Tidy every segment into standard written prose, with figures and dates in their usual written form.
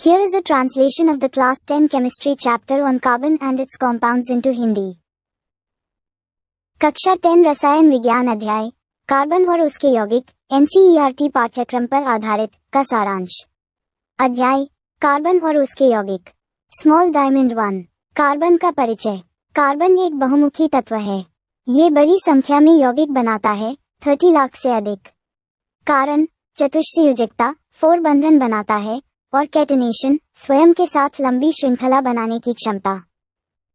Here is a translation of the Class 10 Chemistry chapter on carbon and its compounds into Hindi. कक्षा 10 रसायन विज्ञान अध्याय carbon और उसके यौगिक NCERT पाठ्यक्रम पर आधारित का सारांश। अध्याय कार्बन और उसके यौगिक। Small diamond 1। कार्बन का परिचय। कार्बन एक बहुमुखी तत्व है। ये बड़ी संख्या में यौगिक बनाता है, 30 लाख से अधिक। कारण चतुष्संयोजकता 4 बंधन बनाता है और कैटेनेशन स्वयं के साथ लंबी श्रृंखला बनाने की क्षमता।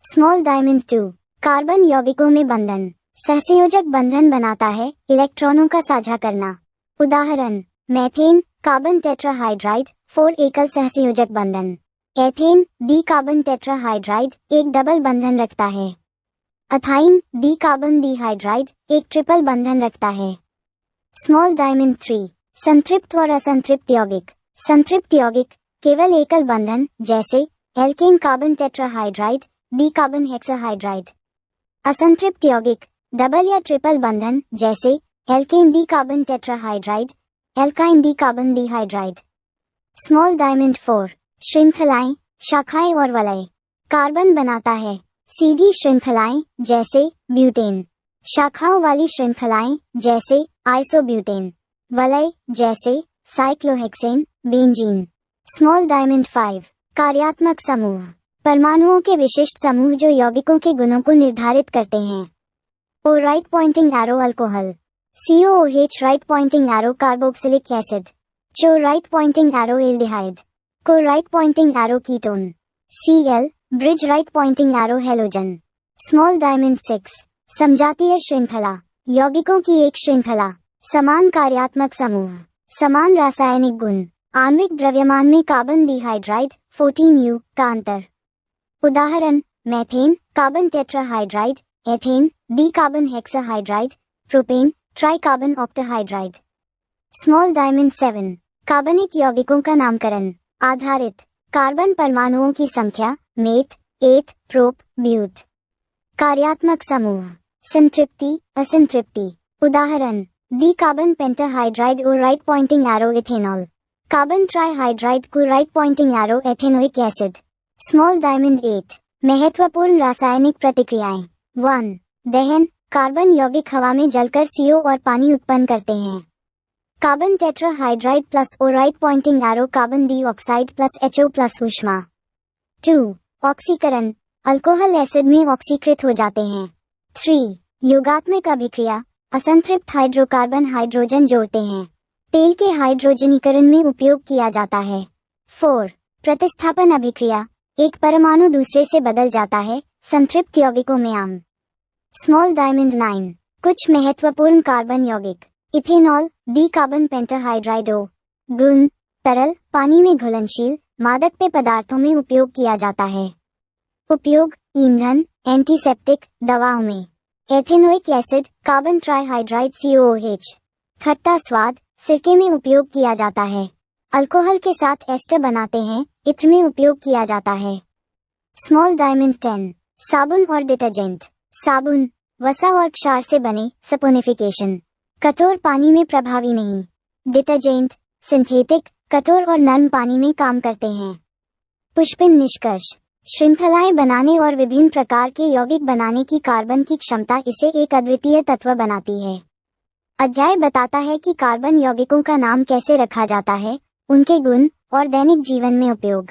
Small diamond 2। कार्बन यौगिकों में बंधन सहसंयोजक बंधन बनाता है, इलेक्ट्रॉनों का साझा करना। उदाहरण मेथेन कार्बन टेट्राहाइड्राइड 4 एकल सहसंयोजक बंधन। एथेन डी कार्बन टेट्राहाइड्राइड एक डबल बंधन रखता है। अथाइन डी कार्बन डिहाइड्राइड एक ट्रिपल बंधन रखता है। Small diamond 3। संतृप्त और असंतृप्त यौगिक। संतृप्त यौगिक केवल एकल बंधन जैसे alkane carbon tetrahydride di carbon hexahydride. असंतृप्त यौगिक डबल या ट्रिपल बंधन जैसे alkene di carbon tetrahydride alkyne di carbon dihydride. Small diamond 4। श्रृंखलाएं, शाखाएं और वलय। कार्बन बनाता है सीधी श्रृंखलाएं जैसे ब्यूटेन, शाखाओं वाली श्रृंखलाएं जैसे आइसोब्यूटेन, वलय जैसे साइक्लोहेक्सेन, बेंजीन। Small diamond 5। कार्यात्मक समूह। परमाणुओं के विशिष्ट समूह जो यौगिकों के गुणों को निर्धारित करते हैं। O right pointing arrow alcohol, COOH right pointing arrow carboxylic acid, CO right pointing arrow aldehyde, CO right pointing arrow ketone, Cl bridge right pointing arrow halogen. Small diamond 6। समजातीय श्रृंखला। यौगिकों की एक श्रृंखला। समान कार्यात्मक समूह, समान रासायनिक गुण। आणविक द्रव्यमान में कार्बन डिहाइड्राइड 14U का अंतर। उदाहरण methane carbon tetrahydride, ethane di carbon hexahydride, propane tri carbon octahydride. Small diamond 7। कार्बनिक यौगिकों का नामकरण। आधारित कार्बन परमाणुओं की संख्या मेथ, एथ, प्रोप, ब्यूट। कार्यात्मक समूह संतृप्ति, असंतृप्ति। उदाहरण di carbon pentahydride O right pointing arrow ethanol, carbon trihydride को right pointing arrow ethanoic acid. Small diamond 8। महत्वपूर्ण रासायनिक प्रतिक्रियाएं। 1. दहन। कार्बन यौगिक हवा में जलकर CO और पानी उत्पन्न करते हैं। Carbon tetrahydride plus O right pointing arrow carbon dioxide plus HO plus ऊष्मा। 2. ऑक्सीकरण। अल्कोहल एसिड में ऑक्सीकृत हो जाते हैं। 3. योगात्मक अभिक्रिया। असंतृप्त हाइड्रोकार्बन हाइड्रोजन जोड़ते हैं। तेल के हाइड्रोजनीकरण में उपयोग किया जाता है। 4. प्रतिस्थापन अभिक्रिया। एक परमाणु दूसरे से बदल जाता है, संतृप्त यौगिकों में आम। Small diamond 9। कुछ महत्वपूर्ण कार्बन यौगिक। Ethanol di carbon pentahydride O। गुण तरल, पानी में घुलनशील, मादक पेय पदार्थों में उपयोग किया जाता है। उपयोग ईंधन, एंटीसेप्टिक, दवाओं में। Ethanoic acid carbon trihydride COOH। खट्टा स्वाद, सिरके में उपयोग किया जाता है। अल्कोहल के साथ एस्टर बनाते हैं, इत्र में उपयोग किया जाता है। Small diamond 10। साबुन और डिटर्जेंट। साबुन वसा और क्षार से बने, सपोनिफिकेशन, कठोर पानी में प्रभावी नहीं। डिटर्जेंट सिंथेटिक, कठोर और नर्म पानी में काम करते हैं। पुष्पिन निष्कर्ष। श्रृंखलाएं बनाने और विभिन्न प्रकार के यौगिक बनाने की कार्बन की क्षमता इसे एक अद्वितीय तत्व बनाती है। अध्याय बताता है कि कार्बन यौगिकों का नाम कैसे रखा जाता है, उनके गुण और दैनिक जीवन में उपयोग।